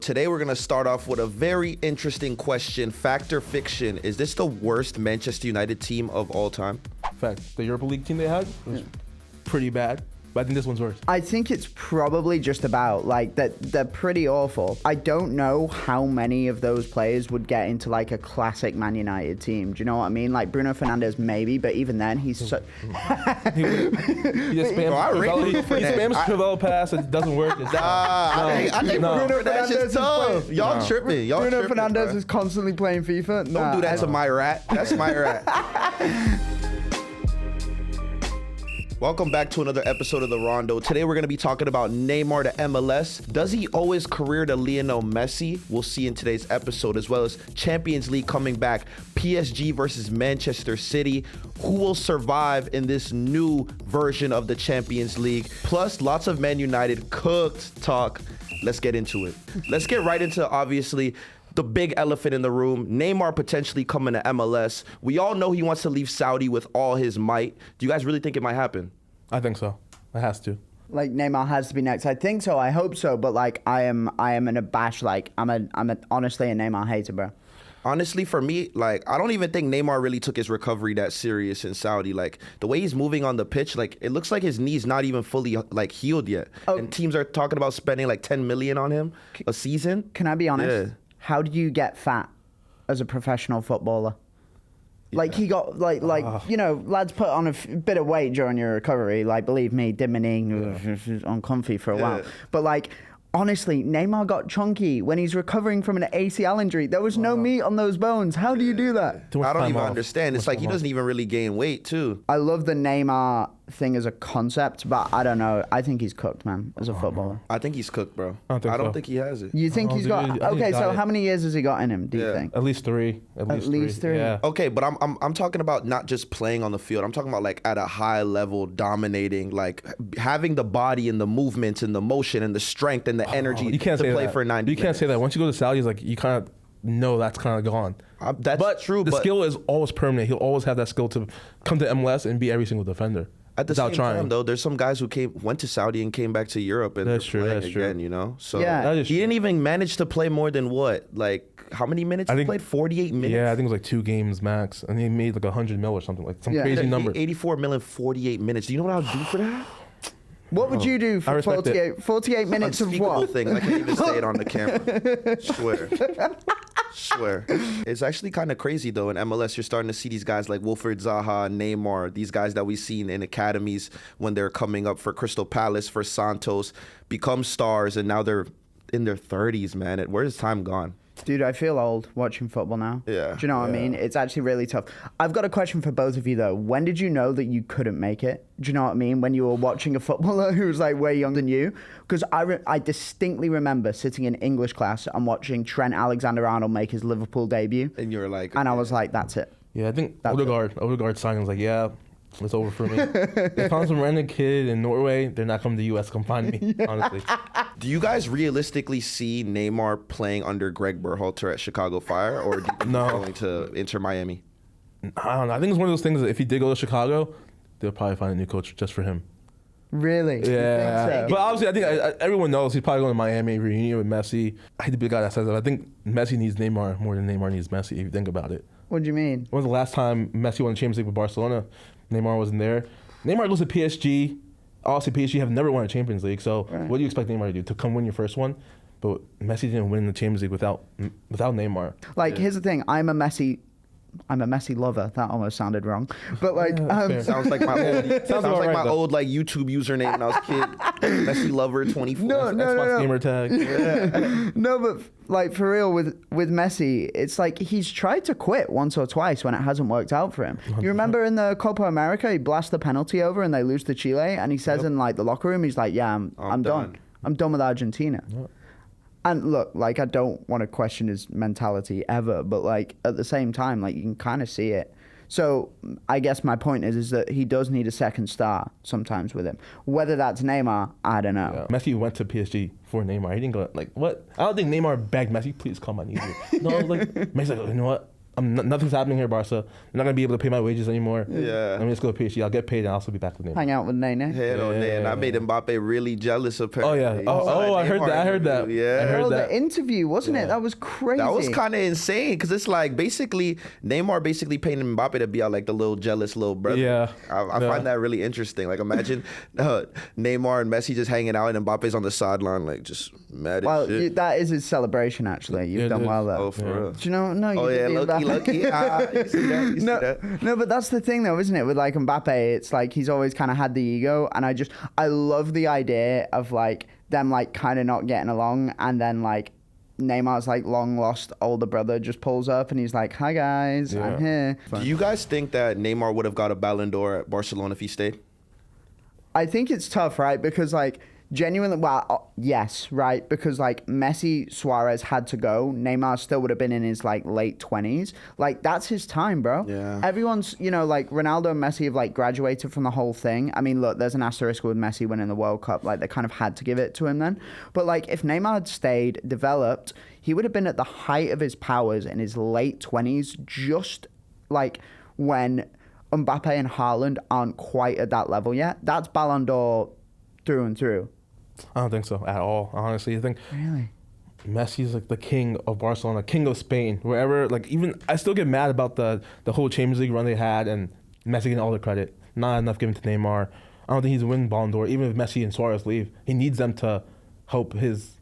Today we're going to start off with a very interesting question. Fact or fiction? Is this the worst Manchester United team of all time? Fact. The Europa League team they had was pretty bad, but I think this one's worse. I think it's probably just about, like, that they're pretty awful. I don't know how many of those players would get into, like, a classic Man United team. Do you know what I mean? Like, Bruno Fernandes, maybe, but even then, he's so... He just spams Crivello pass. It doesn't work. I think Bruno Fernandes is tough. Y'all tripping. Bruno Fernandes is constantly playing FIFA. Don't do that to my rat. That's my rat. Welcome back to another episode of the Rondo. Today we're going to be talking about Neymar to MLS. Does he owe his career to Lionel Messi? We'll see in today's episode, as well as Champions League coming back, PSG versus Manchester City. Who will survive in this new version of the Champions League? Plus, lots of Man United cooked talk. Let's get into it. Let's get right into, obviously, the big elephant in the room, Neymar potentially coming to MLS. We all know he wants to leave Saudi with all his might. Do you guys really think it might happen? I think so. It has to. Like, Neymar has to be next. I think so. I hope so. But, like, I am in a bash. Like, I'm honestly a Neymar hater, bro. Honestly, for me, like, I don't even think Neymar really took his recovery that serious in Saudi. Like, the way he's moving on the pitch, like, it looks like his knee's not even fully, like, healed yet. Oh. And teams are talking about spending, like, $10 million on him a season. Can I be honest? Yeah. How do you get fat as a professional footballer? Yeah. Like, he got, you know, lads put on a bit of weight during your recovery. Like, believe me, did my knee was uncomfy for a while. But, like, honestly, Neymar got chunky when he's recovering from an ACL injury. There was no meat on those bones. How do you do that? I don't even understand. It's like he doesn't even really gain weight, too. I love the Neymar thing as a concept, but I don't know. I think he's cooked, man, as a footballer. I think he's cooked, bro. I don't think he has it. You think he's got... Okay, so how many years has he got in him, do you think? At least three. At least three. Yeah. Okay, but I'm talking about not just playing on the field. I'm talking about, like, at a high level, dominating, like, having the body and the movements and the motion and the strength and the energy to play for 90 minutes. You can't say that. Once you go to Saudi, it's like you kind of know that's kind of gone. That's true, but the skill is always permanent. He'll always have that skill to come to MLS and beat every single defender. At the same time, though, there's some guys who went to Saudi and came back to Europe and that's true. Again, you know. So yeah. He didn't even manage to play more than what, like, how many minutes he played? 48 minutes. Yeah, I think it was like 2 games max, and he made like 100 mil or something, like some crazy number. 84 million, 48 minutes. Do you know what I would do for that? What would you do for 48 minutes of what? Things. I can't even say it on the camera. Swear. It's actually kind of crazy, though. In MLS, you're starting to see these guys like Wilfried Zaha, Neymar, these guys that we've seen in academies when they're coming up for Crystal Palace, for Santos, become stars, and now they're in their 30s, man. Where's time gone? Dude, I feel old watching football now. Yeah. Do you know what I mean? It's actually really tough. I've got a question for both of you, though. When did you know that you couldn't make it? Do you know what I mean? When you were watching a footballer who was, like, way younger than you? Because I distinctly remember sitting in English class and watching Trent Alexander-Arnold make his Liverpool debut. And you were like... And I was like, that's it. Yeah, I think Odegaard signing was like, yeah, it's over for me. They found some random kid in Norway. They're not coming to the U.S. Come find me, honestly. Do you guys realistically see Neymar playing under Greg Berhalter at Chicago Fire, or do you think he's going to Inter Miami? I don't know. I think it's one of those things that if he did go to Chicago, they'll probably find a new coach just for him. Really? Yeah. So? But obviously, I think everyone knows he's probably going to Miami, reunion with Messi. I hate to be the guy that says that. I think Messi needs Neymar more than Neymar needs Messi, if you think about it. What do you mean? When was the last time Messi won the Champions League with Barcelona? Neymar wasn't there. Neymar goes to PSG. Obviously, PSG have never won a Champions League. So what do you expect Neymar to do? To come win your first one? But Messi didn't win the Champions League without Neymar. Like, here's the thing. I'm a Messi lover. That almost sounded wrong. But, like... sounds like my old like, YouTube username when I was a kid. Messi lover 24. Xbox gamer tag. Yeah. No, but, like, for real, with Messi, it's like he's tried to quit once or twice when it hasn't worked out for him. 100%. You remember in the Copa America, he blasts the penalty over and they lose to Chile, and he says in, like, the locker room, he's like, yeah, I'm done. I'm done with Argentina. Yep. And look, like, I don't want to question his mentality ever, but, like, at the same time, like, you can kind of see it. So I guess my point is that he does need a second star sometimes with him. Whether that's Neymar, I don't know. Yeah. Messi went to PSG for Neymar. He didn't go, like, what? I don't think Neymar begged Messi, please come, I need you. No, like, Messi's like, you know what? nothing's happening here, Barca. I'm not gonna be able to pay my wages anymore. Yeah. Let me just go to PSG. I'll get paid and I'll also be back with Neymar. Hang out with Nene. Hell, and I made Mbappe really jealous. Apparently. Oh, yeah. I heard that. I heard that. Yeah. I heard that. The interview, wasn't it? That was crazy. That was kind of insane because it's like basically Neymar basically paying Mbappe to be out like the little jealous little brother. Yeah. I find that really interesting. Like imagine Neymar and Messi just hanging out and Mbappe's on the sideline like just mad as shit. That is his celebration. Actually, you've done well there. Oh, for real. Do you know? No. Oh yeah, lucky. You see that? You see that? No, but that's the thing though, isn't it? With like Mbappe, it's like he's always kind of had the ego, and I love the idea of like them like kind of not getting along, and then like Neymar's like long lost older brother just pulls up and he's like, "Hi guys, I'm here." Do you guys think that Neymar would have got a Ballon d'Or at Barcelona if he stayed? I think it's tough, right? Because like genuinely, well, yes, right? Because like Messi, Suarez had to go. Neymar still would have been in his like late 20s. Like that's his time, bro. Yeah. Everyone's, like Ronaldo and Messi have like graduated from the whole thing. I mean, look, there's an asterisk with Messi winning the World Cup. Like they kind of had to give it to him then. But like if Neymar had stayed, developed, he would have been at the height of his powers in his late 20s, just like when Mbappe and Haaland aren't quite at that level yet. That's Ballon d'Or through and through. I don't think so at all. Honestly, I think Really? Messi's like the king of Barcelona, king of Spain. Wherever, like even I still get mad about the whole Champions League run they had and Messi getting all the credit. Not enough given to Neymar. I don't think he's winning Ballon d'Or. Even if Messi and Suarez leave, he needs them to help his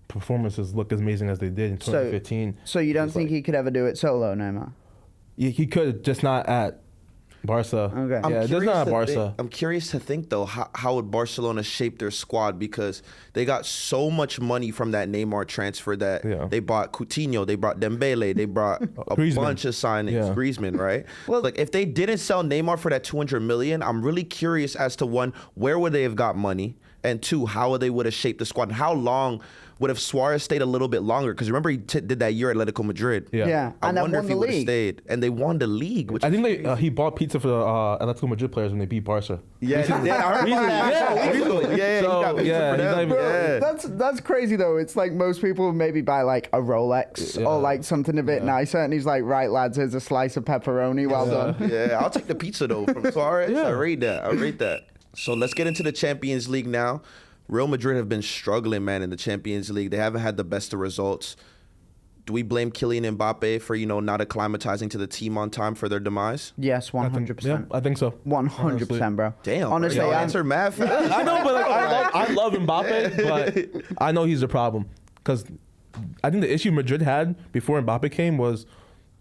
performances look as amazing as they did in 2015. So you don't think he could ever do it solo, Neymar? He could, just not at Barca. Okay. Yeah, just not at Barca. I'm curious to think though, how would Barcelona shape their squad, because they got so much money from that Neymar transfer that they bought Coutinho, they brought Dembele, they brought a Griezmann. bunch of signings, Griezmann, right? Well, like if they didn't sell Neymar for that 200 million, I'm really curious as to one, where would they have got money, and two, how they would have shaped the squad, and how long would have Suarez stayed a little bit longer? Because remember he did that year at Atletico Madrid. Yeah. I And wonder then if he won the would have league. stayed, and they won the league. Which I think he bought pizza for the Atletico Madrid players when they beat Barca. I heard about that. So, he got pizza for them. Bro, that's crazy though. It's like most people maybe buy like a Rolex or like something a bit nicer, and he's like, "Right, lads, here's a slice of pepperoni. Well done." Yeah, I'll take the pizza though from Suarez. I rate that. So let's get into the Champions League now. Real Madrid have been struggling, man, in the Champions League. They haven't had the best of results. Do we blame Kylian Mbappe for, not acclimatizing to the team on time for their demise? Yes, 100%. Yeah, I think so. 100%, bro. Damn. Honestly, your answer mad fast. I know, but like, I love Mbappe, but I know he's a problem. Because I think the issue Madrid had before Mbappe came was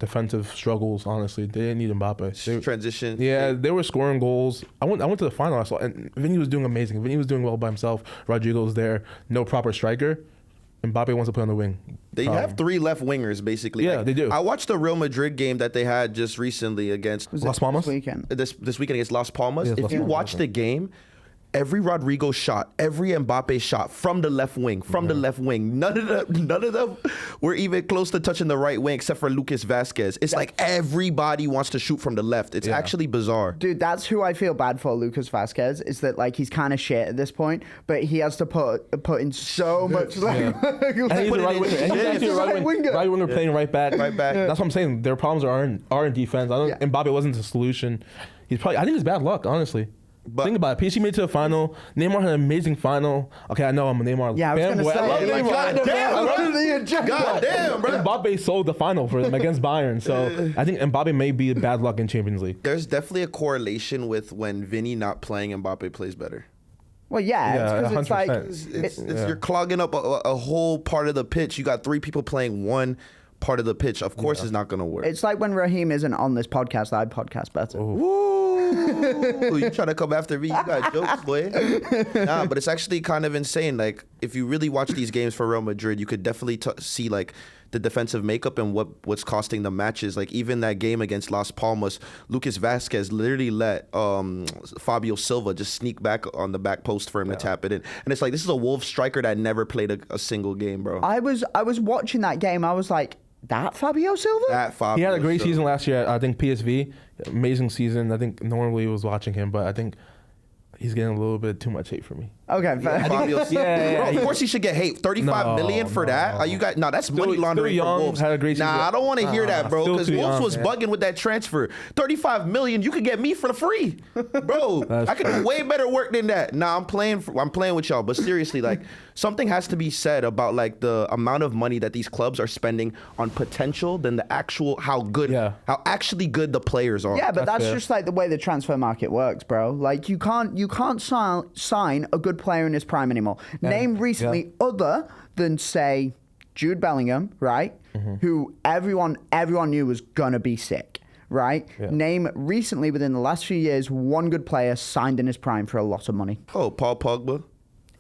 defensive struggles, honestly. They didn't need Mbappe. Transition. Yeah, they were scoring goals. I went to the final, I saw, and Vinny was doing amazing. Vinny was doing well by himself. Rodrigo was there. No proper striker. Mbappe wants to play on the wing. They have three left wingers, basically. Yeah, they do. I watched the Real Madrid game that they had just recently against Las Palmas? This weekend. this weekend against Las Palmas. Yeah, If Las you Palmas, watch the game, every Rodrigo shot, every Mbappe shot from the left wing, None of them were even close to touching the right wing except for Lucas Vasquez. It's like everybody wants to shoot from the left. It's actually bizarre. Dude, that's who I feel bad for, Lucas Vasquez, is that like he's kind of shit at this point, but he has to put in so much like, And he's a right winger. And he's actually a right winger playing right back. Right back. That's what I'm saying. Their problems are in defense. I don't. Mbappe wasn't the solution. I think it's bad luck, honestly. But think about it. PSG made it to the final. Neymar had an amazing final. Okay, I know I'm a Neymar Yeah, I was fanboy. I love gonna say, Neymar. God damn, bro. Mbappe sold the final for them against Bayern. So I think Mbappe may be bad luck in Champions League. There's definitely a correlation with when Vinny not playing, Mbappe plays better. Well, yeah, it's 'cause it's like 100%. You're clogging up a whole part of the pitch. You got three people playing one part of the pitch. Of course, it's not going to work. it's like when Raheem isn't on this podcast, I podcast better. Ooh, you trying to come after me? You got jokes, boy. Nah, but it's actually kind of insane. Like, if you really watch these games for Real Madrid, you could definitely see like the defensive makeup and what's costing the matches. Like even that game against Las Palmas, Lucas Vasquez literally let Fabio Silva just sneak back on the back post for him to tap it in. And it's like, this is a Wolves striker that never played a single game, bro. I was watching that game. I was like, that Fabio Silva? That Fabio He had a great Silva. season last year. I think PSV, amazing season. I think no one really was watching him, but I think He's getting a little bit too much hate for me. Okay, fair. Fabio, yeah. Bro, of course he should get hate. 35 million for that? Are you guys? No, that's money laundering still young, for Wolves. had a great season. I don't want to hear that, bro. Still Because too Wolves young, was man. bugging with that transfer. 35 million, you could get me for the free, bro. I could do way better work than that. Nah, I'm playing with y'all. But seriously, like something has to be said about like the amount of money that these clubs are spending on potential than the actual how actually good the players are. Yeah, but that's fair. just like the way the transfer market works, bro. Like you can't sign a good player in his prime anymore. Name recently other than say Jude Bellingham, right? Who everyone knew was gonna be sick, right? Yeah. Name recently within the last few years one good player signed in his prime for a lot of money. Oh, Paul Pogba.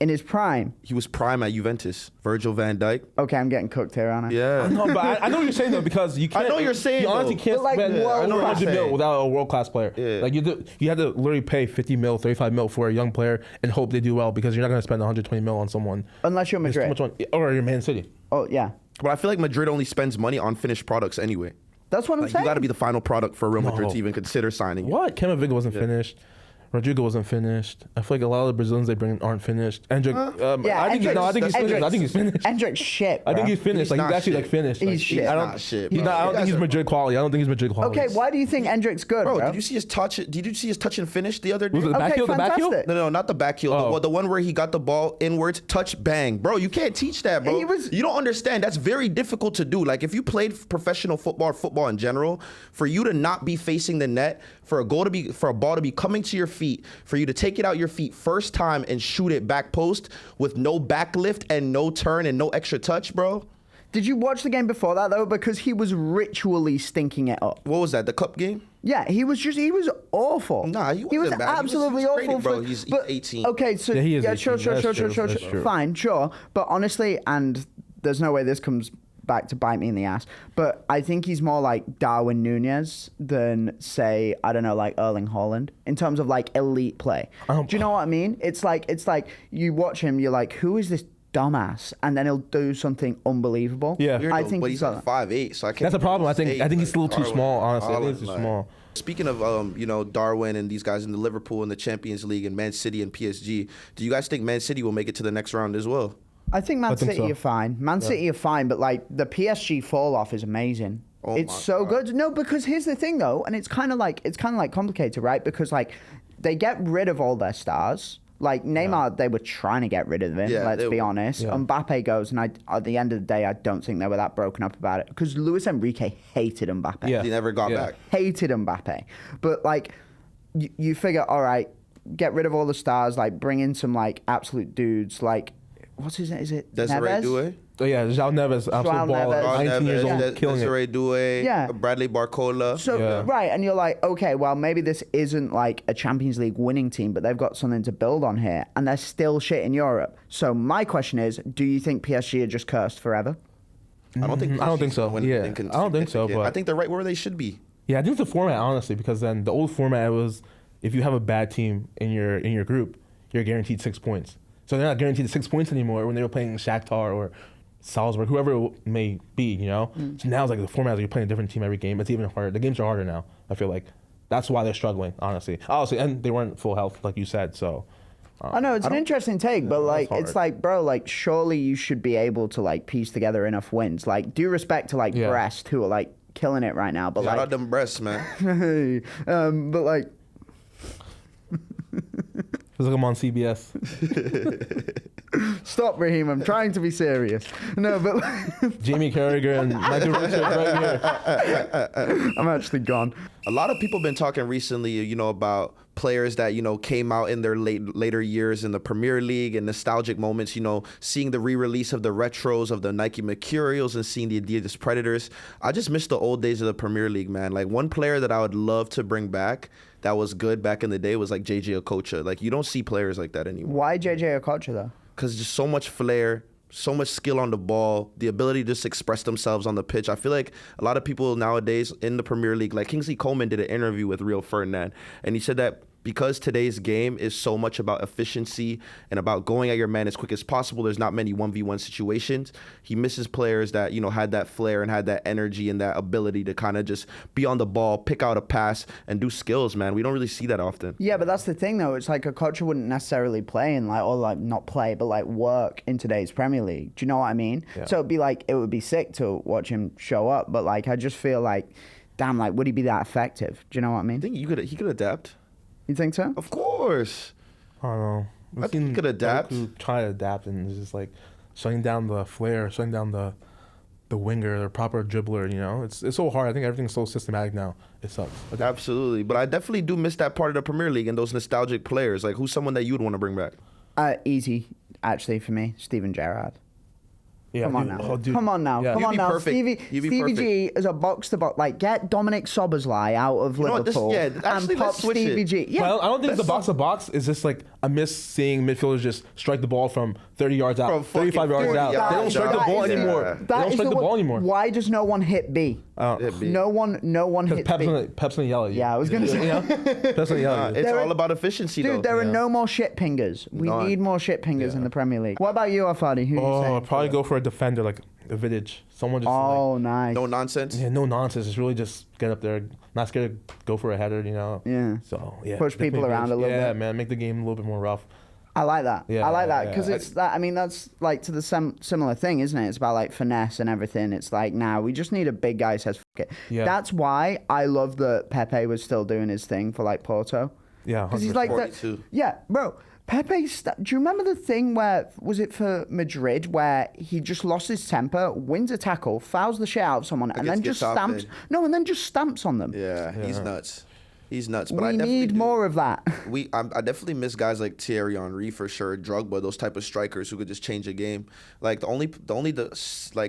In his prime. He was prime at Juventus. Virgil van Dijk. Okay, I'm getting cooked here, aren't I? Yeah. No, but I know what you're saying though, because you can't. I know what you're saying, You honestly though. can't But, like, spend world I know what you're 100 mil saying. without a world class player. Yeah. Like you had to literally pay 50 mil, 35 mil for a young player and hope they do well, because you're not going to spend 120 mil on someone. Unless you're There's too Madrid. much or you're Man City. Oh yeah. But I feel like Madrid only spends money on finished products anyway. That's what I'm Like, saying. you got to be the final product for Real Madrid No. to even consider signing. What? Kamavinga wasn't finished. Rodrigo wasn't finished. I feel like a lot of the Brazilians they bring in aren't finished. Endrick, Yeah, I think he's finished. I think he's finished. Endrick's shit. I think bro. he's finished. He's Like not he's actually shit. like finished. He's Like, shit. I He's don't. not shit, He's bro. not, I don't You think he's guys are- Madrid quality. I don't think he's Madrid quality. Okay, why do you think Endrick's good, bro? Bro, did you see his touch? Did you see his touch and finish the other day? Was it the back Okay, heel? The back heel? fantastic. No, not the back heel. Oh. The one where he got the ball inwards, touch, bang. Bro, you can't teach that, bro. You don't understand. That's very difficult to do. Like, if you played professional football or football in general, for you to not be facing the net, for a ball to be coming to your feet, for you to take it out your feet first time and shoot it back post with no back lift and no turn and no extra touch, bro. Did you watch the game before that though? Because he was ritually stinking it up. What was that? The cup game? Yeah, he was awful. Nah, he was wasn't bad. He was absolutely great, awful. bro. He's 18. Okay, so Yeah, he is sure, 18. That's true. fine, sure. But honestly, and there's no way this comes back to bite me in the ass, but I think he's more like Darwin Nunez than, say, I don't know, like Erling Haaland in terms of like elite play. Do you know what I mean? It's like you watch him, you're like, who is this dumbass? And then he'll do something unbelievable. Yeah. Weird I though, think but he's like 5'8", so I can't. That's a problem. I think he's a little too Darwin, small. Honestly, I think he's too like- small. Speaking of Darwin and these guys in the Liverpool and the Champions League and Man City and PSG, do you guys think Man City will make it to the next round as well? I think Man think City so. are fine. Man City are fine, but like the PSG fall off is amazing. Oh It's my so God. good. No, because here's the thing though, and it's kind of like complicated, right? Because like they get rid of all their stars. Like Neymar, they were trying to get rid of him. Yeah, Let's they be were. honest. Yeah. Mbappe goes, and at the end of the day, I don't think they were that broken up about it because Luis Enrique hated Mbappe. Yeah. He never got back. Hated Mbappe. But like, you figure, all right, get rid of all the stars, like bring in some like absolute dudes, like what's his name? Is it Desiree Neves? Doué? Oh yeah, João Neves, absolute João baller. Neves. 19 years old, killing it. Desiree Doué, Yeah. Bradley Barcola. So Yeah. right, and you're like, okay, well maybe this isn't like a Champions League winning team, but they've got something to build on here, and they're still shit in Europe. So my question is, do you think PSG are just cursed forever? I don't think. I don't think so. PSG 's gonna win Yeah. anything I don't think so, significant. but- I think they're right where they should be. Yeah, I think it's the format, honestly, because then the old format was if you have a bad team in your group, you're guaranteed 6 points. So they're not guaranteed the 6 points anymore when they were playing Shakhtar or Salzburg, whoever it may be, you know? So now it's like the format is you're playing a different team every game. It's even harder. The games are harder now, I feel like. That's why they're struggling, honestly. Obviously, and they weren't full health, like you said, so. I know it's an interesting take, but like hard. it's like, bro, like surely you should be able to like piece together enough wins. Like due respect to like Yeah. Brest, who are like killing it right now, but Shout out like, them breasts, man. but like. Because I'm on CBS. Stop, Raheem. I'm trying to be serious. No, but Jamie Carragher and Michael Richards right here. I'm actually gone. A lot of people have been talking recently, about players that, came out in their later years in the Premier League and nostalgic moments, seeing the re-release of the retros of the Nike Mercurials and seeing the Adidas Predators. I just miss the old days of the Premier League, man. Like one player that I would love to bring back that was good back in the day was like JJ Okocha. Like you don't see players like that anymore. Why JJ Okocha though? Because just so much flair, so much skill on the ball, the ability to just express themselves on the pitch. I feel like a lot of people nowadays in the Premier League, like Kingsley Coleman did an interview with Rio Ferdinand, and he said that because today's game is so much about efficiency and about going at your man as quick as possible, there's not many 1v1 situations. He misses players that, had that flair and had that energy and that ability to kind of just be on the ball, pick out a pass, and do skills, man. We don't really see that often. Yeah, but that's the thing, though. It's like a coach wouldn't necessarily play in, not play, but work in today's Premier League. Do you know what I mean? Yeah. So it would be sick to watch him show up, but I just feel like, damn, would he be that effective? Do you know what I mean? I think he could adapt. You think so? Of course. I don't know. I think he could adapt. Try to adapt and it's just shutting down the flair, shutting down the winger, the proper dribbler. It's so hard. I think everything's so systematic now. It sucks. Absolutely, but I definitely do miss that part of the Premier League and those nostalgic players. Who's someone that you'd want to bring back? Easy, actually, for me, Steven Gerrard. Yeah, Come on now. Yeah. Come on now. Stevie G is a box to box. Get Dominic Soboslai out of Liverpool and pop Stevie G. Yeah. Well, I don't think the box to box is just I miss seeing midfielders just strike the ball from 30 yards out, 35 yards out. They don't strike the ball anymore. They don't strike the ball anymore. Why does no one hit B? No one hit B. Pep's gonna yell at you. Yeah, I was gonna say. Pep's gonna yell at you. It's all about efficiency, though. Dude, there are no more shit pingers. We need more shit pingers in the Premier League. What about you, Afadi? Who do you say? I'd probably go for a defender like a Vidic. Someone just nice. No nonsense. Yeah, no nonsense. It's really just get up there, not scared to go for a header. Yeah. So yeah, push people around a little bit. Yeah, man, make the game a little bit more rough. I like that. Yeah, I like that because yeah. it's that. I mean, that's to the similar thing, isn't it? It's about finesse and everything. It's we just need a big guy who says fuck it. Yeah. That's why I love that Pepe was still doing his thing for Porto. Yeah, because he's like that. Yeah, bro. Pepe, do you remember the thing where, was it for Madrid, where he just lost his temper, wins a tackle, fouls the shit out of someone, and then just stamps? No, and then just stamps on them. Yeah, he's nuts. He's nuts. But we need more of that. I definitely miss guys like Thierry Henry for sure, Drogba, those type of strikers who could just change a game. The only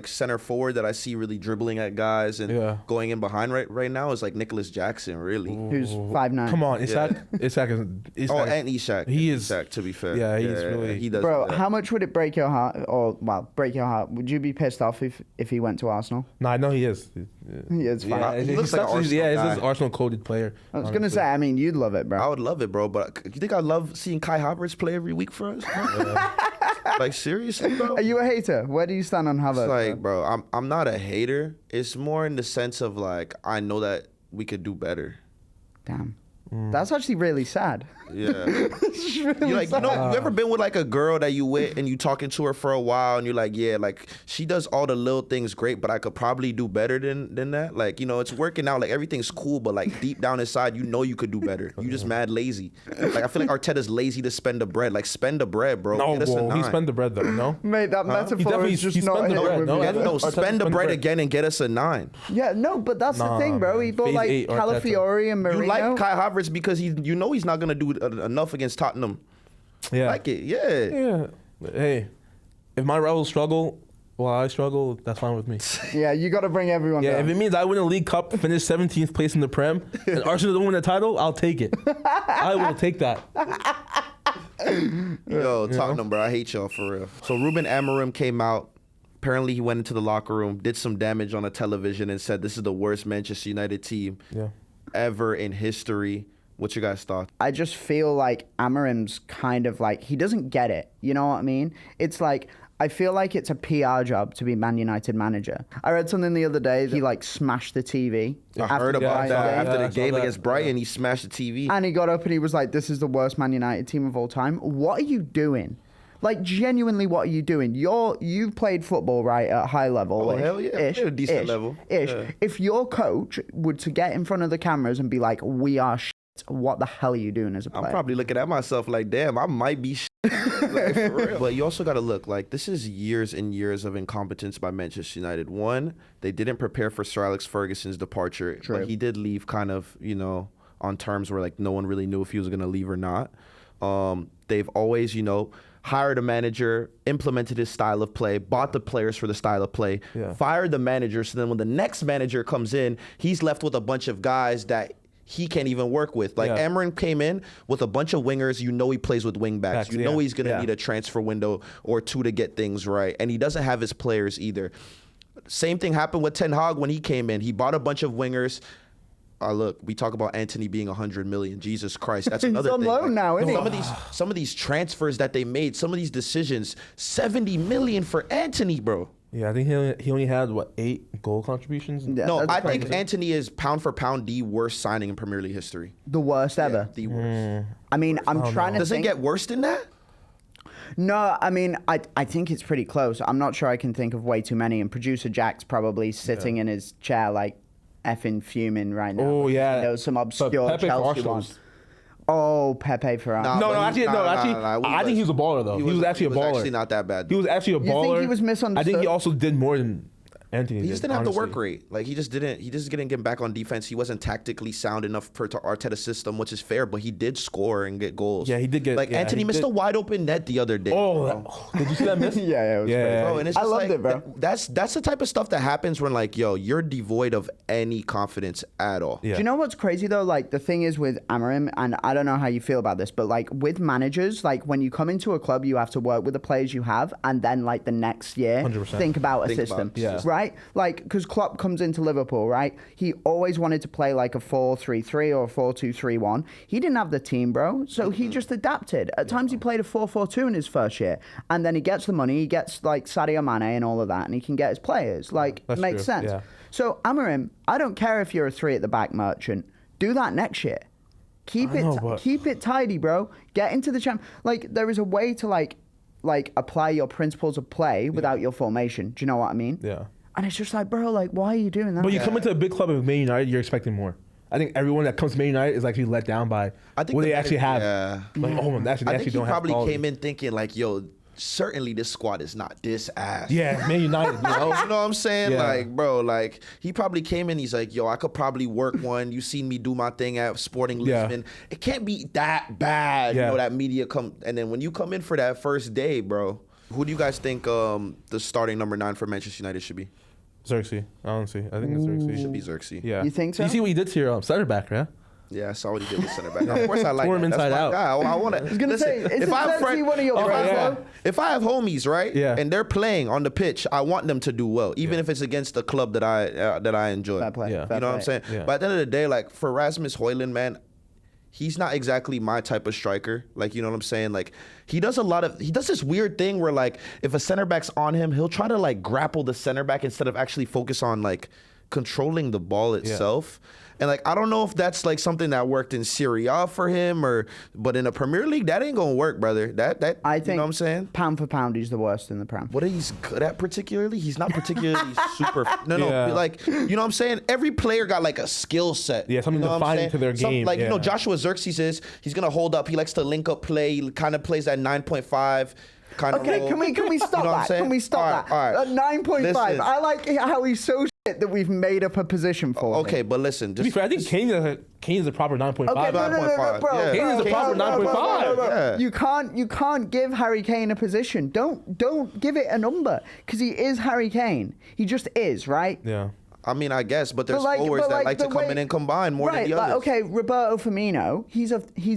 center forward that I see really dribbling at guys and going in behind right now is Nicholas Jackson, really. Who's 5'9". Come on, Isak. Isak. And Isak. He is. Isak, to be fair. Yeah, he's really. He does. Bro, how much would it break your heart? Break your heart? Would you be pissed off if he went to Arsenal? No, I know he is. He is fine. He looks like an Arsenal guy. He's an Arsenal-coded player. I was gonna say, I mean, you'd love it, bro. I would love it, bro. But you think I love seeing Kai Havertz play every week for us? Seriously, bro? Are you a hater? Where do you stand on Havertz? It's bro, I'm not a hater. It's more in the sense of I know that we could do better. Damn. That's actually really sad. Yeah. You ever been with a girl that you with and you talking to her for a while and you're she does all the little things great, but I could probably do better than that. It's working out, everything's cool, but deep down inside, you could do better. You just mad lazy. I feel like Arteta's lazy to spend the bread. Spend the bread, bro. No, he spend the bread though. No, mate, that metaphor is just not. No, spend the bread again and get us a 9. Yeah, no, but that's the thing, bro. He bought Calafiori and Marino. You like Kai Havertz because he's not gonna do enough against Tottenham. Yeah. Yeah. Hey, if my rivals struggle while I struggle, that's fine with me. Yeah, you got to bring everyone down. If it means I win a League Cup, finish 17th place in the Prem, and Arsenal don't win the title, I'll take it. I will take that. Yo, Tottenham, bro, I hate y'all for real. So Ruben Amorim came out. Apparently, he went into the locker room, did some damage on a television, and said this is the worst Manchester United team ever in history. What's your guys' thoughts? I just feel like Amorim's kind of he doesn't get it. You know what I mean? It's I feel like it's a PR job to be Man United manager. I read something the other day that he smashed the TV. I heard about that. After the game that. against Brighton, he smashed the TV. And he got up and he was like, this is the worst Man United team of all time. What are you doing? Genuinely, what are you doing? You've played football, right, at high level. Oh, hell yeah. At a decent level. Yeah. If your coach would to get in front of the cameras and be like, we are shit, what the hell are you doing as a player? I'm probably looking at myself damn, I might be shit. For real. But you also got to look, this is years and years of incompetence by Manchester United. One, they didn't prepare for Sir Alex Ferguson's departure. True. But he did leave kind of, on terms where no one really knew if he was going to leave or not. They've always, hired a manager, implemented his style of play, bought the players for the style of play, fired the manager. So then when the next manager comes in, he's left with a bunch of guys that he can't even work with. Amorim came in with a bunch of wingers. He plays with wing backs. He's going to need a transfer window or two to get things right. And he doesn't have his players either. Same thing happened with Ten Hag when he came in. He bought a bunch of wingers, look, we talk about Anthony being 100 million. Jesus Christ, that's another on thing. loan now, isn't he? Some of these transfers that they made, some of these decisions, 70 million for Anthony, bro. Yeah, I think he only had 8 goal contributions. Yeah, No, that's I crazy. think Anthony is pound for pound the worst signing in Premier League history. The worst ever. The worst. I mean, I'm trying to Does it think. get worse than that? No, I mean, I think it's pretty close. I'm not sure I can think of way too many. And producer Jack's probably sitting in his chair like effing fuming right now. Oh, yeah. There was some But obscure Pepe for Chelsea Arsenal one. was- Oh, Pepe for us. Nah, No, but actually, I think he was a baller though. He was actually a baller. Actually not that bad. He was actually a You baller. think he was misunderstood? I think he also did more than Anthony He did. just didn't have the work honestly. rate. Like he just didn't get back on defense. He wasn't tactically sound enough for Arteta's system, which is fair. But he did score and get goals. Yeah, he did get. Like yeah, Anthony he missed did. a wide open net the other day. Did you see that miss? Yeah, it was Yeah, crazy. yeah, Bro, and it's I just loved like, it, bro. That's the type of stuff that happens when like, yo, you're devoid of any confidence at all. Yeah. Do you know what's crazy though? Like the thing is with Amorim, and I don't know how you feel about this, but like with managers, like when you come into a club, you have to work with the players you have, and then like the next year, 100%. think about a Think about system, it. Yeah. right? Like because Klopp comes into Liverpool, right? He always wanted to play like a 4-3-3 or a 4-2-3-1. He didn't have the team, bro, so he just adapted. At times he played a 4-4-2 in his first year, and then he gets the money, he gets like Sadio Mane and all of that, and he can get his players. Like That's it makes true, sense. yeah. So Amorim, I don't care if you're a 3 at the back merchant. Do that next year. Keep I know, but- keep it tidy, bro. Get into the champ. Like there is a way to like apply your principles of play without your formation. Do you know what I mean? Yeah. And it's just like, bro, like why are you doing that? But you come into a big club of Man United, you're expecting more. I think everyone that comes to Man United is actually let down by what they actually have. Yeah. Like, oh, they I actually think he don't have probably quality. came in thinking like, yo, certainly this squad is not this ass. Yeah, Man United. You know? You know what I'm saying? Yeah. Like, bro, like he probably came in. He's like, yo, I could probably work one. You seen me do my thing at Sporting Yeah. Lisbon. It can't be that bad. Yeah. You know that media come, and then when you come in for that first day, bro, who do you guys think the starting number 9 for Manchester United should be? Xerxes, honestly. I think it's Xerxes. Should be Xerxes. Yeah. You think so? You see what he did to your center back, yeah? Yeah, I saw what he did with center back. Of course, I like Tore him that. That's inside my out. guy. I want to. I was gonna say, isn't Xerxes one of your friends, if I have homies, right, Yeah. and they're playing on the pitch, I want them to do well, even if it's against a club that I enjoy. Fair play. Yeah. Fair You know what I'm play. saying? Yeah. But at the end of the day, like for Rasmus Højlund, man, he's not exactly my type of striker. Like, you know what I'm saying? Like he does this weird thing where like if a center back's on him, he'll try to like grapple the center back instead of actually focus on like controlling the ball itself. And like I don't know if that's like something that worked in Serie A for him but in the Premier League that ain't gonna work, brother. That I think you know what I'm saying? pound for pound, he's the worst in the Prem. What he's good at particularly, he's not particularly super. No, Yeah. like you know what I'm saying. Every player got like a skill set. Yeah, something you know what I'm defining saying? to their game, Like you know, yeah. Joshua Xerxes he's gonna hold up. He likes to link up play. He kind of plays that 9.5 kind of. Okay, role. can we stop You know what I'm that? saying? Can we stop that? All right. 9.5. Listen. I like how he's so shit that we've made up a position for him. Okay, but listen. To be fair, I think Kane is a proper 9.5. Okay, no, 9.5, bro. yeah. Kane is a proper 9.5. Yeah. You can't give Harry Kane a position. Don't give it a number because he is Harry Kane. He just is, right? Yeah. I mean, I guess, but there's But forwards that like to the come way- in and combine more right, than the like, others. okay, Roberto Firmino, he's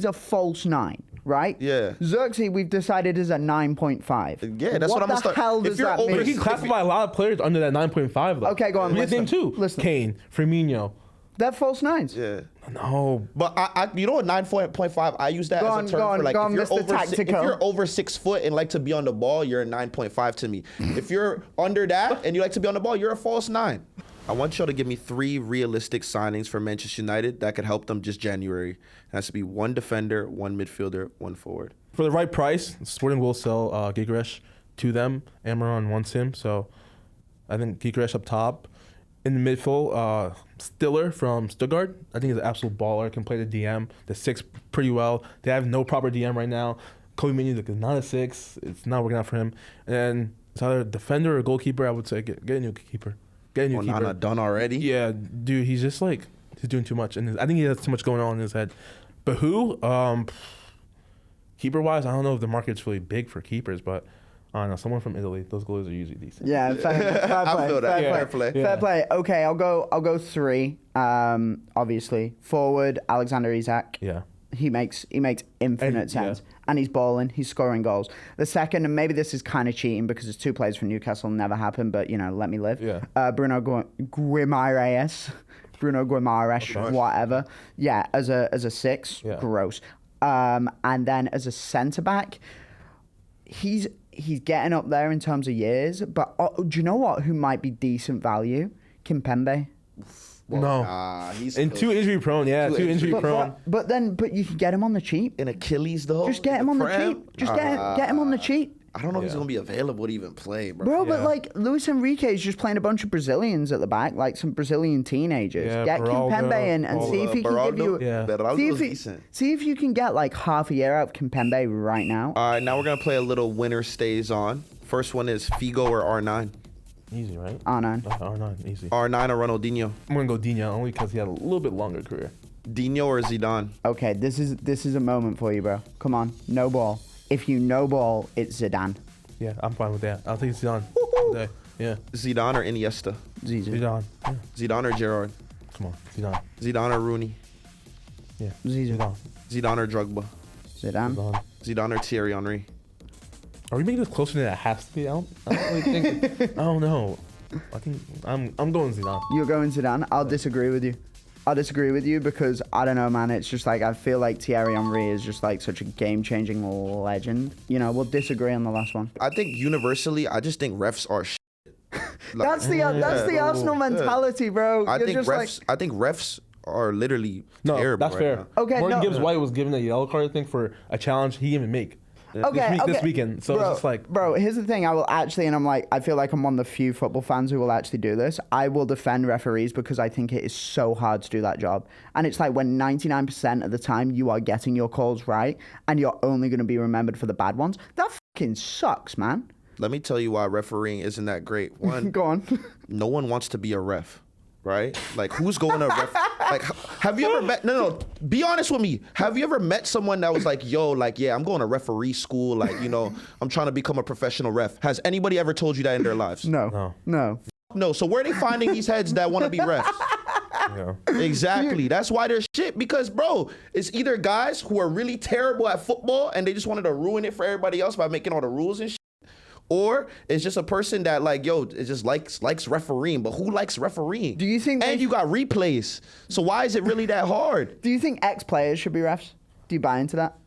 a false 9, right? Yeah. Xerxes, we've decided is a 9.5. Yeah, that's what I'm gonna start- What the hell if does you're that over- But mean? he can classify a lot of players under that 9.5 though. Okay, go on, We did listen, name two. listen. Kane, Firmino. They're false 9s. Yeah. No. But I you know what 9.5 I use that Go as on, a term go on, for like go if on, you're Mr. over if Tactical. you're over 6 foot and like to be on the ball, you're a 9.5 to me. If you're under that and you like to be on the ball, you're a false 9. I want y'all to give me 3 realistic signings for Manchester United that could help them just January. It has to be 1 defender, 1 midfielder, 1 forward. For the right price, Sporting will sell Gigaresh to them. Amaron wants him, so I think Gigaresh up top. In the midfield, Stiller from Stuttgart. I think he's an absolute baller. Can play the DM, the 6 pretty well. They have no proper DM right now. Kobe Minu is not a 6. It's not working out for him. And then it's either a defender or a goalkeeper. I would say get a new keeper. Get a new keeper. Onana done already? Yeah, dude, he's just like he's doing too much, and I think he has too much going on in his head. But who, keeper wise, I don't know if the market's really big for keepers, but I don't know. Someone from Italy, those goals are usually decent. Yeah, fair play. I feel that. Fair Fair play. play. Fair play. Okay, I'll go 3. Obviously, forward Alexander Isak. Yeah. He makes infinite And- sense, yeah. and he's balling. He's scoring goals. The second, and maybe this is kind of cheating because it's 2 players from Newcastle, never happened. But let me live. Yeah. Bruno Guimaraes Bruno Guimaraes, whatever. Yeah, as a 6, gross. And then as a centre back, he's getting up there in terms of years. But do you know what? Who might be decent value? Kimpembe. Well, he's too injury prone. Yeah, too injury prone. But you can get him on the cheap. In Achilles though. Just get him on the cheap. Just get him on the cheap. I don't know if he's gonna be available to even play, bro. Bro, but like Luis Enrique is just playing a bunch of Brazilians at the back, like some Brazilian teenagers. Get Kimpembe in and see if he can give you. See if you can get like half a year out of Kimpembe right now. All right, now we're gonna play a little winner stays on. First one is Figo or R9. Easy, right? R9. R9, easy. R9 or Ronaldinho. I'm gonna go Dino only because he had a little bit longer career. Dino or Zidane. Okay, this is a moment for you, bro. Come on, no ball. If you no ball, it's Zidane. Yeah, I'm fine with that. I'll take Zidane. Today. Yeah. Zidane or Iniesta. Zidane. Yeah. Zidane or Gerrard. Come on, Zidane. Zidane or Rooney. Yeah. Zidane. Zidane or Drogba. Zidane. Zidane or Thierry Henry. Are we making this closer than it has to be? I don't really think. I don't know. I think I'm going Zidane. You're going Zidane. I'll disagree with you. Because I don't know, man. It's just like I feel like Thierry Henry is just like such a game-changing legend. You know, we'll disagree on the last one. I think universally, I just think refs are that's the Arsenal mentality, bro. I think refs are literally terrible. That's fair. Now. Okay, Morgan Gibbs White was given a yellow card, I think, for a challenge he didn't even make. This weekend. So it's just like, bro, here's the thing. I will actually, and I feel like I'm one of the few football fans who will actually do this. I will defend referees because I think it is so hard to do that job. And it's like when 99% of the time you are getting your calls right and you're only going to be remembered for the bad ones. That fucking sucks, man. Let me tell you why refereeing isn't that great. One, go on. No one wants to be a ref. Right? Like, who's going to ref? Like, have you ever met? No. Be honest with me. Have you ever met someone that was like, yo, like, yeah, I'm going to referee school. Like, you know, I'm trying to become a professional ref. Has anybody ever told you that in their lives? No. No. So where are they finding these heads that want to be refs? Yeah. Exactly. That's why they're shit. Because, bro, it's either guys who are really terrible at football and they just wanted to ruin it for everybody else by making all the rules and shit. Or it's just a person that like, yo, it just likes refereeing. But who likes refereeing? Do you think? And you got replays. So why is it really that hard? Do you think ex-players should be refs? Do you buy into that?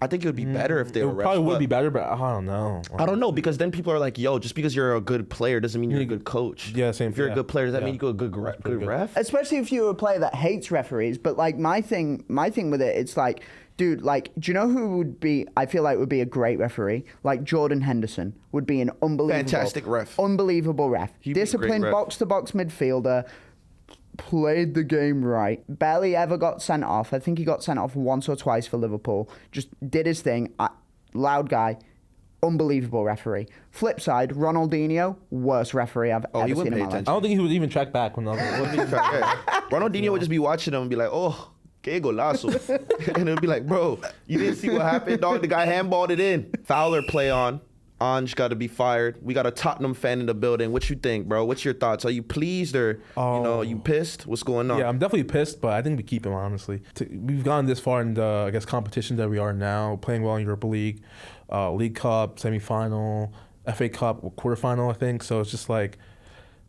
I think it would be better if they were refs. It probably would be better, but I don't know. I don't know, because then people are like, yo, just because you're a good player doesn't mean you're a good coach. Yeah, same. If you're a good player, does that mean you're a good ref? Especially if you're a player that hates referees. But like my thing with it, it's like, dude, like, do you know who would be, I feel like would be a great referee? Like Jordan Henderson would be an fantastic ref. Unbelievable ref. Disciplined box-to-box midfielder. Played the game right. Barely ever got sent off. I think he got sent off once or twice for Liverpool. Just did his thing. Loud guy. Unbelievable referee. Flip side, Ronaldinho, worst referee I've ever seen in my life. I don't think he would even track back when I was Ronaldinho would just be watching him and be like, oh, que golazo. And it would be like, bro, you didn't see what happened, dog? The guy handballed it in. Fowler play on. Ange got to be fired. We got a Tottenham fan in the building. What you think, bro? What's your thoughts? Are you pleased or you pissed? What's going on? Yeah, I'm definitely pissed, but I think we keep him, honestly. We've gone this far in the, I guess, competition that we are now, playing well in Europa League, League Cup, semifinal, FA Cup, quarterfinal, I think. So it's just like,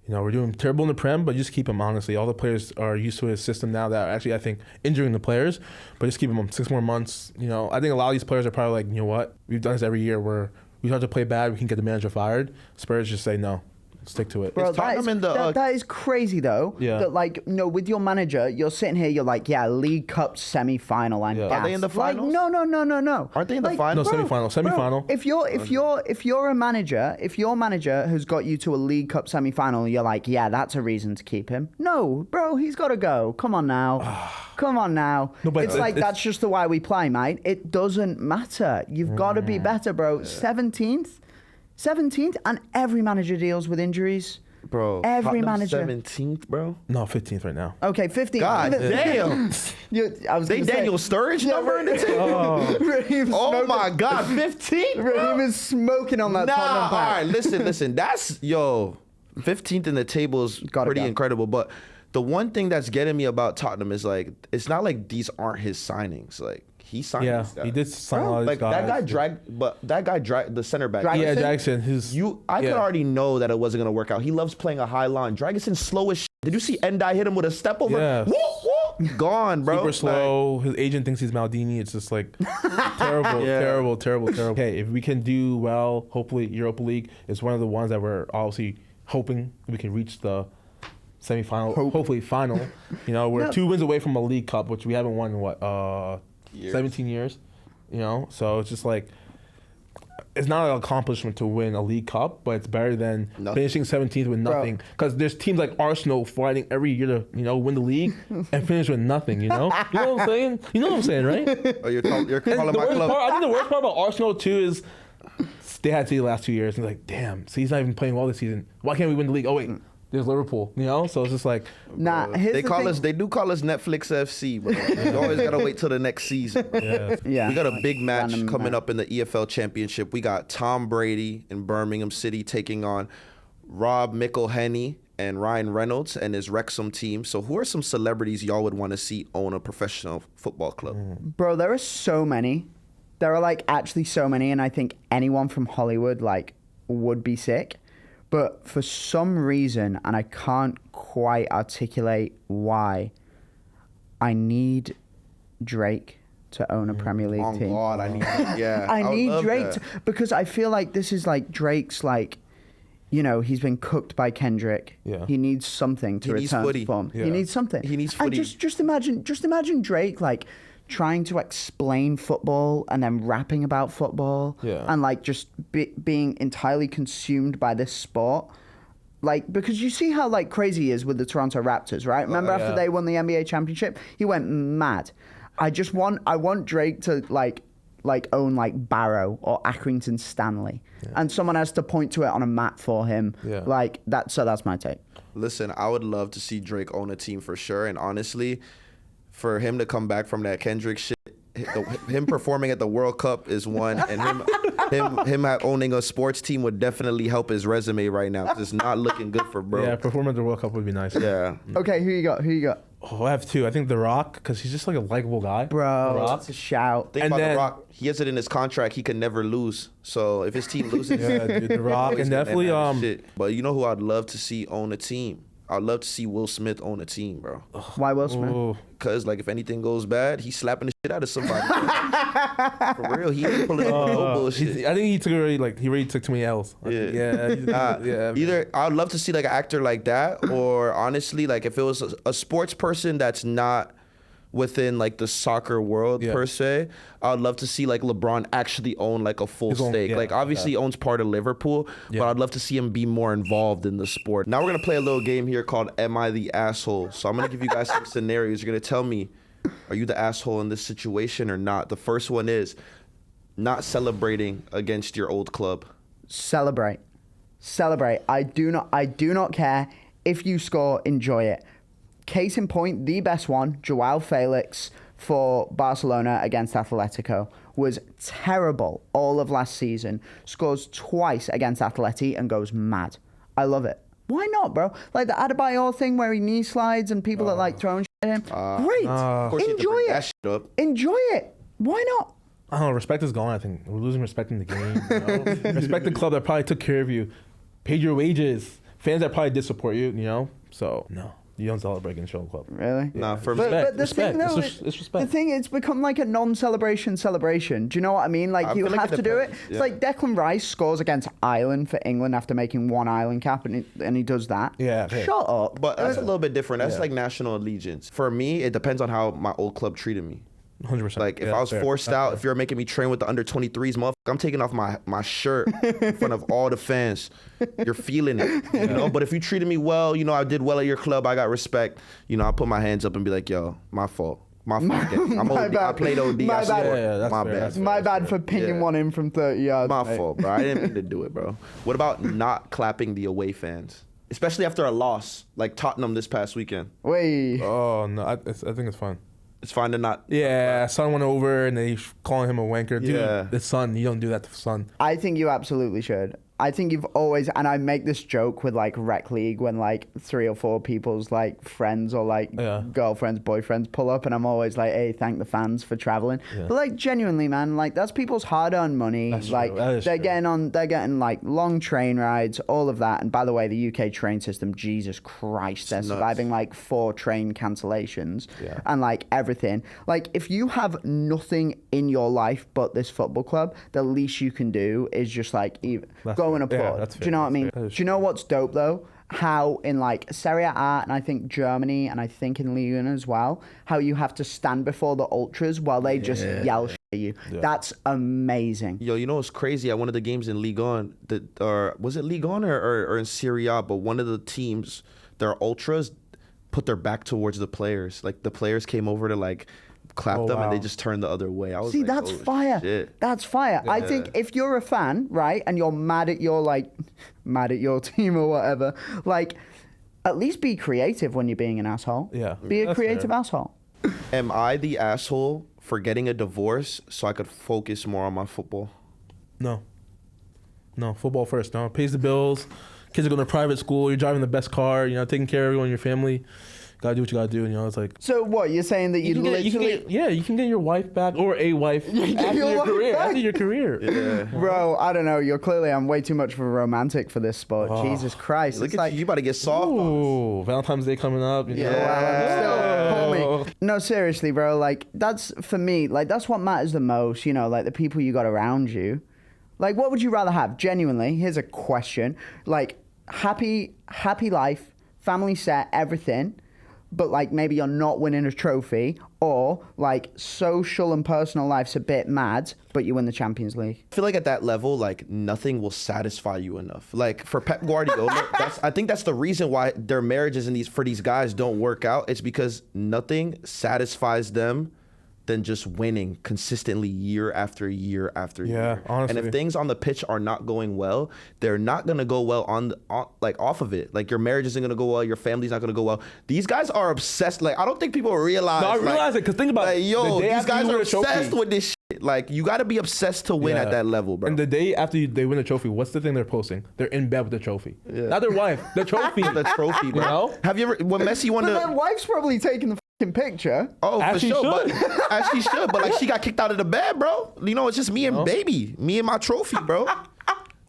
you know, we're doing terrible in the Prem, but just keep him, honestly. All the players are used to his system now that are actually, I think, injuring the players, but just keep him 6 more months. You know, I think a lot of these players are probably like, you know what? We've done this every year where we start to play bad, we can get the manager fired. Spurs just say no, stick to it. Bro, that is crazy though. Yeah. That like, no, with your manager, you're sitting here, you're like, yeah, League Cup semi-final and Are they in the finals? Like, no. Aren't they in the finals? No, semi-final. If you're a manager, if your manager has got you to a League Cup semi-final, you're like, yeah, that's a reason to keep him. No, bro, he's got to go. Come on now. Come on now. No, but it's like, that's just the way we play, mate. It doesn't matter. You've got to be better, bro. 17th, and every manager deals with injuries. Bro, every manager. 17th, bro? No, 15th right now. Okay, 15th. God damn. Daniel Sturridge number in the team? Oh my God, 15th? Raheem is smoking on that Tottenham pack. All right, listen. That's, 15th in the table is pretty incredible. But the one thing that's getting me about Tottenham is like, it's not like these aren't his signings. Like, he signed. Yeah, this guy. he did sign all these Like guys. that guy dragged the center back. Yeah, Jackson. I could already know that it wasn't gonna work out. He loves playing a high line. Dragison's slow as shit. Did you see Endai hit him with a step over? Yeah. Whoop, gone, bro. Super slow. His agent thinks he's Maldini. It's just like terrible. Okay, if we can do well, hopefully Europa League is one of the ones that we're obviously hoping we can reach the semifinal, hopefully final. You know, we're 2 wins away from a League Cup, which we haven't won in 17 years. You know, so it's just like it's not an accomplishment to win a League Cup, but it's better than finishing 17th with nothing. Because there's teams like Arsenal fighting every year to win the league and finish with nothing. You know what I'm saying? You know what I'm saying, right? Oh, you're calling my club. I think the worst part about Arsenal too is they had to see the last 2 years and like, damn, so he's not even playing well this season. Why can't we win the league? Oh wait. There's Liverpool, so it's just like they do call us Netflix FC, but you always gotta wait till the next season. Yeah. We got a big match coming up in the EFL Championship. We got Tom Brady in Birmingham City taking on Rob McElhenney and Ryan Reynolds and his Wrexham team. So who are some celebrities y'all would want to see own a professional football club? Bro, there are so many. There are like actually so many, and I think anyone from Hollywood like would be sick. But for some reason, and I can't quite articulate why, I need Drake to own a Premier League team. Oh God, I need Drake because I feel like this is like Drake's like, he's been cooked by Kendrick. Yeah. He needs something to return to form. Yeah. He needs something. He needs footy. And just imagine Drake like trying to explain football and then rapping about football and like just being entirely consumed by this sport. Like, because you see how like crazy he is with the Toronto Raptors, right? Remember after they won the NBA championship, he went mad. I want Drake to like own like Barrow or Accrington Stanley, and someone has to point to it on a map for him. Like that. So that's my take. Listen, I would love to see Drake own a team for sure, and honestly, for him to come back from that Kendrick shit, him performing at the World Cup is one, and him owning a sports team would definitely help his resume right now. It's not looking good for bro. Yeah, performing at the World Cup would be nice. Yeah. Okay, who you got? Oh, I have two. I think The Rock, because he's just like a likable guy. Bro, that's a shout. Think about The Rock. He has it in his contract. He can never lose. So if his team loses, dude, The Rock, and definitely But you know who I'd love to see own a team? I'd love to see Will Smith own a team, bro. Why Will Smith? Because, like, if anything goes bad, he's slapping the shit out of somebody. For real, he ain't pulling no bullshit. I think he already took too many L's. Either I'd love to see, like, an actor like that, or honestly, like, if it was a sports person that's not within, like, the soccer world, per se, I'd love to see, like, LeBron actually own, like, a full stake. Like, obviously, he owns part of Liverpool, but I'd love to see him be more involved in the sport. Now we're going to play a little game here called Am I the Asshole? So I'm going to give you guys some scenarios. You're going to tell me, are you the asshole in this situation or not? The first one is not celebrating against your old club. Celebrate. I do not care. If you score, enjoy it. Case in point, the best one, Joao Felix for Barcelona against Atletico, was terrible all of last season. Scores twice against Atleti and goes mad. I love it. Why not, bro? Like the Adebayor thing where he knee slides and people are like throwing shit at him. Great. Enjoy it. Enjoy it. Why not? I don't know. Respect is gone, I think. We're losing respect in the game. Respect the club that probably took care of you, paid your wages, fans that probably did support you, So, no. You don't celebrate against your own club. Really? Nah, for but the respect. thing, though, It's respect. The thing, it's become like a non-celebration celebration. Do you know what I mean? Like, you have to do it. It's like Declan Rice scores against Ireland for England after making one Ireland cap, and he does that. Yeah. Shut up. But that's a little bit different. That's like national allegiance. For me, it depends on how my old club treated me. 100%. Like, if I was forced out, if you're making me train with the under 23s, motherfucker, I'm taking off my shirt in front of all the fans. You're feeling it, But if you treated me well, I did well at your club, I got respect, I put my hands up and be like, yo, my fault. My fault. I played OD. My bad. My bad. My bad for pinging one in from 30 yards. My fault, bro. I didn't mean to do it, bro. What about not clapping the away fans? Especially after a loss, like Tottenham this past weekend. Wait. Oh, no. I think it's fine. It's fine to not. Yeah, Son went over and they calling him a wanker. Dude, Yeah. the Son, you don't do that to Son. I think you absolutely should. I think you've always, and I make this joke with like rec league when like 3 or 4 people's like friends or like girlfriends, boyfriends pull up, and I'm always like, hey, thank the fans for traveling. But like genuinely, man, like that's people's hard-earned money. That's like true. they're getting like long train rides, all of that. And by the way, the UK train system, Jesus Christ, they're surviving like 4 train cancellations and like everything. Like if you have nothing in your life but this football club, the least you can do is just like go and applaud. Do you know what I mean? Do you know what's dope though? How in like Serie A and I think Germany and I think in Ligue 1 as well, how you have to stand before the ultras while they just yell shit at you. That's amazing. Yo, you know what's crazy? At one of the games in Ligue 1, was it Ligue 1 or in Serie A? But one of the teams, their ultras put their back towards the players. Like the players came over to like clap them and they just turned the other way. I was like, that's fire. Shit. That's fire. I think if you're a fan, right, and you're mad at your team or whatever, like at least be creative when you're being an asshole. Yeah. Be a creative asshole. Am I the asshole for getting a divorce so I could focus more on my football? No, football first. No, pays the bills. Kids are going to private school. You're driving the best car. You know, taking care of everyone in your family. Gotta do what you gotta do, you know. It's like. So what you're saying that you can get your wife back or a wife after your career. Yeah. Bro, I don't know. I'm way too much of a romantic for this sport. Jesus Christ! Look at you about to get soft. Ooh, Valentine's Day coming up. You know? Call me. No, seriously, bro. Like that's for me. Like that's what matters the most. You know, like the people you got around you. Like, what would you rather have? Genuinely, here's a question. Like, happy life, family set, everything. But like maybe you're not winning a trophy, or like social and personal life's a bit mad, but you win the Champions League. I feel like at that level, like nothing will satisfy you enough. Like for Pep Guardiola, I think that's the reason why their marriages for these guys don't work out. It's because nothing satisfies them than just winning consistently year after year after year. Yeah, honestly. And if things on the pitch are not going well, they're not gonna go well off of it. Like your marriage isn't gonna go well, your family's not gonna go well. These guys are obsessed. Like I don't think people realize. No, I realize it because think about it. Yo, the these guys are obsessed with this shit. Like you got to be obsessed to win at that level, bro. And the day after they win the trophy, what's the thing they're posting? They're in bed with the trophy. Yeah. Not their wife, the trophy. The trophy, bro. You know? Have you ever when Messi won their wife's probably taking the picture. Oh, for sure. But as she should. But like she got kicked out of the bed, bro. You know, it's just me and baby. Me and my trophy, bro.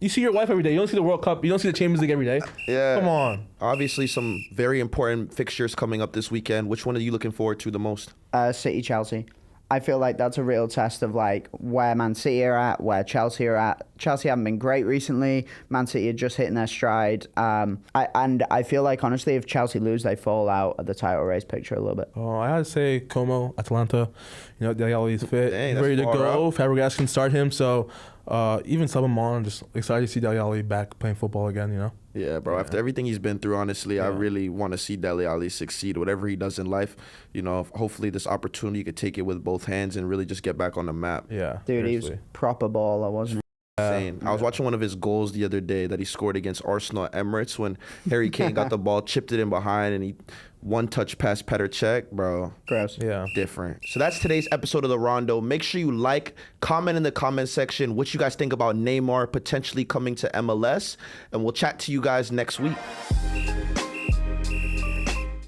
You see your wife every day. You don't see the World Cup. You don't see the Champions League every day. Yeah. Come on. Obviously, some very important fixtures coming up this weekend. Which one are you looking forward to the most? City, Chelsea. I feel like that's a real test of like where Man City are at, where Chelsea are at. Chelsea haven't been great recently. Man City are just hitting their stride. I feel like honestly, if Chelsea lose, they fall out of the title race picture a little bit. Oh, I gotta say Como, Atalanta. You know, Dele Alli's fit, ready to go. Fabregas can start him. So even sub him on. Just excited to see Dele Alli back playing football again. You know. Yeah, bro. After everything he's been through, honestly, I really want to see Dele Alli succeed. Whatever he does in life, you know, hopefully this opportunity could take it with both hands and really just get back on the map. Yeah, dude, seriously. He was proper baller, wasn't he? Insane. I was watching one of his goals the other day that he scored against Arsenal at Emirates when Harry Kane got the ball, chipped it in behind, and he one-touch past Petr Cech, bro. Gross. Yeah. Different. So that's today's episode of the Rondo. Make sure you like, comment in the comment section what you guys think about Neymar potentially coming to MLS, and we'll chat to you guys next week.